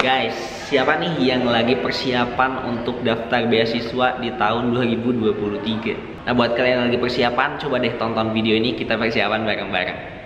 Guys, siapa nih yang lagi persiapan untuk daftar beasiswa di tahun 2023? Nah, buat kalian yang lagi persiapan, coba deh tonton video ini, kita persiapan bareng-bareng.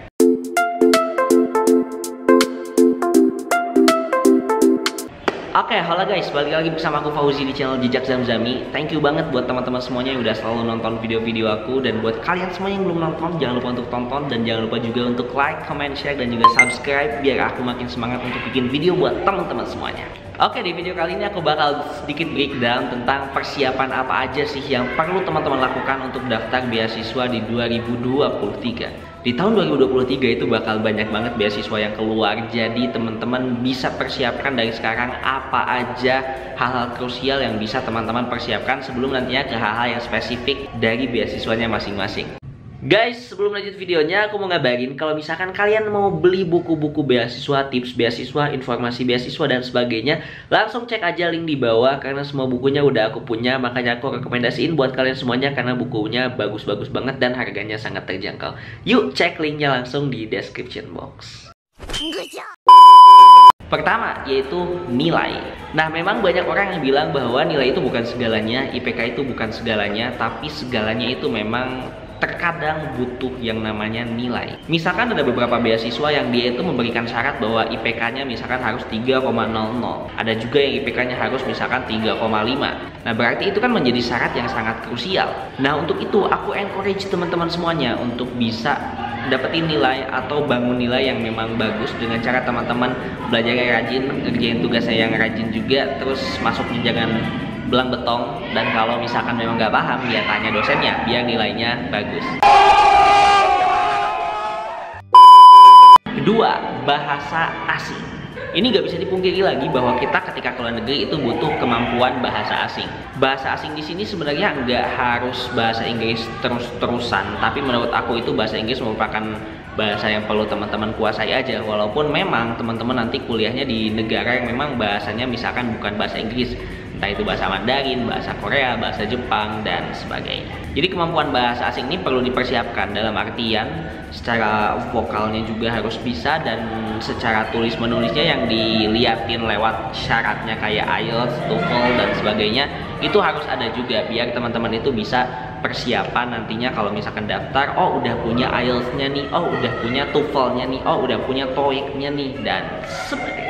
Oke, halo guys, balik lagi bersama aku Fauzi di channel Jejak Zamzami. Thank you banget buat teman-teman semuanya yang udah selalu nonton video-video aku. Dan buat kalian semua yang belum nonton, jangan lupa untuk tonton. Dan jangan lupa juga untuk like, comment, share, dan juga subscribe biar aku makin semangat untuk bikin video buat teman-teman semuanya. Oke, di video kali ini aku bakal sedikit breakdown tentang persiapan apa aja sih yang perlu teman-teman lakukan untuk daftar beasiswa di 2023. Di tahun 2023 itu bakal banyak banget beasiswa yang keluar. Jadi teman-teman bisa persiapkan dari sekarang apa aja hal-hal krusial yang bisa teman-teman persiapkan sebelum nantinya ke hal-hal yang spesifik dari beasiswanya masing-masing. Guys, sebelum lanjut videonya, aku mau ngabarin kalau misalkan kalian mau beli buku-buku beasiswa, tips beasiswa, informasi beasiswa, dan sebagainya, langsung cek aja link di bawah karena semua bukunya udah aku punya. Makanya aku rekomendasiin buat kalian semuanya karena bukunya bagus-bagus banget dan harganya sangat terjangkau. Yuk cek linknya langsung di description box. Pertama, yaitu nilai. Nah, memang banyak orang yang bilang bahwa nilai itu bukan segalanya, IPK itu bukan segalanya, tapi segalanya itu memang terkadang butuh yang namanya nilai. Misalkan ada beberapa beasiswa yang dia itu memberikan syarat bahwa IPK-nya misalkan harus 3,00. Ada juga yang IPK-nya harus misalkan 3,5. Nah, berarti itu kan menjadi syarat yang sangat krusial. Nah, untuk itu aku encourage teman-teman semuanya untuk bisa dapetin nilai atau bangun nilai yang memang bagus dengan cara teman-teman belajar yang rajin, ngerjain tugasnya yang rajin juga, terus masuknya jangan belang betong, dan kalau misalkan memang nggak paham ya tanya dosennya biar nilainya bagus. Kedua, bahasa asing. Ini nggak bisa dipungkiri lagi bahwa kita ketika ke luar negeri itu butuh kemampuan bahasa asing. Bahasa asing di sini sebenarnya nggak harus bahasa Inggris terus-terusan, tapi menurut aku itu bahasa Inggris merupakan bahasa yang perlu teman-teman kuasai aja. Walaupun memang teman-teman nanti kuliahnya di negara yang memang bahasanya misalkan bukan bahasa Inggris, entah itu bahasa Mandarin, bahasa Korea, bahasa Jepang, dan sebagainya. Jadi kemampuan bahasa asing ini perlu dipersiapkan dalam artian secara vokalnya juga harus bisa, dan secara tulis menulisnya yang diliatin lewat syaratnya kayak IELTS, TOEFL, dan sebagainya itu harus ada juga biar teman-teman itu bisa persiapan nantinya kalau misalkan daftar, oh udah punya IELTS-nya nih, oh udah punya TOEFL-nya nih, oh udah punya TOEIC-nya nih, dan sebagainya.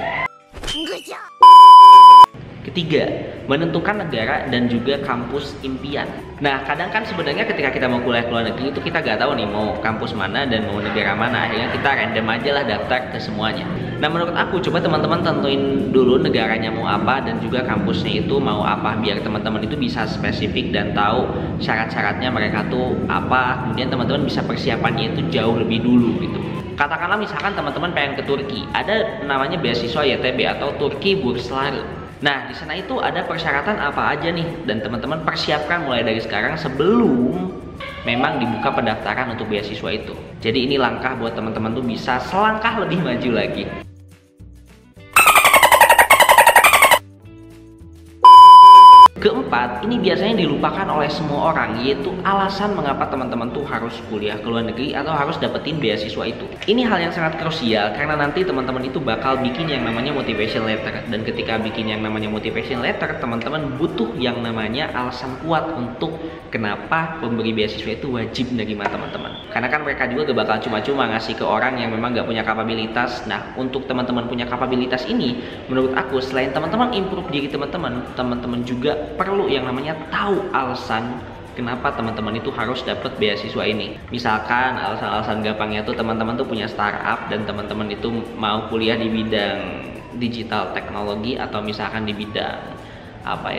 Ketiga, menentukan negara dan juga kampus impian. Nah, kadang kan sebenarnya ketika kita mau kuliah ke luar negeri itu kita nggak tahu nih mau kampus mana dan mau negara mana. Akhirnya kita random aja lah daftar ke semuanya. Nah, menurut aku coba teman-teman tentuin dulu negaranya mau apa dan juga kampusnya itu mau apa biar teman-teman itu bisa spesifik dan tahu syarat-syaratnya mereka tuh apa. Kemudian teman-teman bisa persiapannya itu jauh lebih dulu gitu. Katakanlah misalkan teman-teman pengen ke Turki, ada namanya beasiswa YTB atau Turki Burslar. Nah, di sana itu ada persyaratan apa aja nih, dan teman-teman persiapkan mulai dari sekarang sebelum memang dibuka pendaftaran untuk beasiswa itu. Jadi ini langkah buat teman-teman tuh bisa selangkah lebih maju lagi. Keempat, ini biasanya dilupakan oleh semua orang, yaitu alasan mengapa teman-teman tuh harus kuliah ke luar negeri atau harus dapetin beasiswa itu. Ini hal yang sangat krusial karena nanti teman-teman itu bakal bikin yang namanya motivation letter, dan ketika bikin yang namanya motivation letter, teman-teman butuh yang namanya alasan kuat untuk kenapa pemberi beasiswa itu wajib menerima teman-teman. Karena kan mereka juga gak bakal cuma-cuma ngasih ke orang yang memang gak punya kapabilitas. Nah, untuk teman-teman punya kapabilitas ini, menurut aku selain teman-teman improve diri teman-teman juga perlu yang namanya tahu alasan kenapa teman-teman itu harus dapat beasiswa ini. Misalkan alasan-alasan gampangnya tuh teman-teman tuh punya startup dan teman-teman itu mau kuliah di bidang digital teknologi atau misalkan di bidang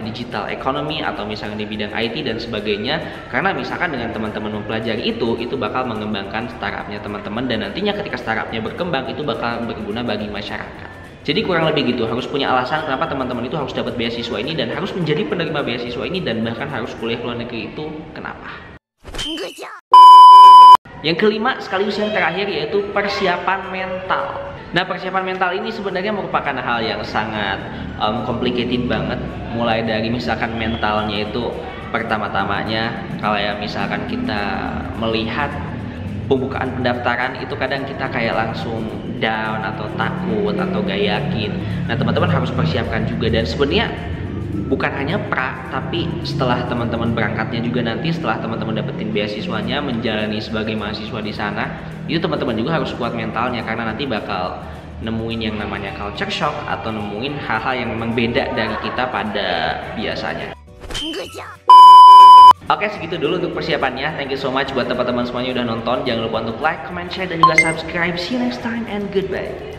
digital ekonomi atau misalkan di bidang IT dan sebagainya. Karena misalkan dengan teman-teman mempelajari itu bakal mengembangkan startupnya teman-teman, dan nantinya ketika startupnya berkembang itu bakal berguna bagi masyarakat. Jadi kurang lebih gitu, harus punya alasan kenapa teman-teman itu harus dapat beasiswa ini dan harus menjadi penerima beasiswa ini dan bahkan harus kuliah ke luar negeri itu kenapa. Yang kelima sekaligus yang terakhir yaitu persiapan mental. Nah, persiapan mental ini sebenarnya merupakan hal yang sangat complicated banget. Mulai dari misalkan mentalnya itu pertama-tamanya kalau ya misalkan kita melihat pembukaan pendaftaran itu kadang kita kayak langsung down atau takut atau gak yakin. Nah teman-teman harus persiapkan juga, dan sebenarnya bukan hanya tapi setelah teman-teman berangkatnya juga nanti, setelah teman-teman dapetin beasiswanya, menjalani sebagai mahasiswa di sana, itu teman-teman juga harus kuat mentalnya, karena nanti bakal nemuin yang namanya culture shock atau nemuin hal-hal yang memang beda dari kita pada biasanya. Oke, segitu dulu untuk persiapannya. Thank you so much buat teman-teman semuanya udah nonton. Jangan lupa untuk like, comment, share, dan juga subscribe. See you next time and goodbye.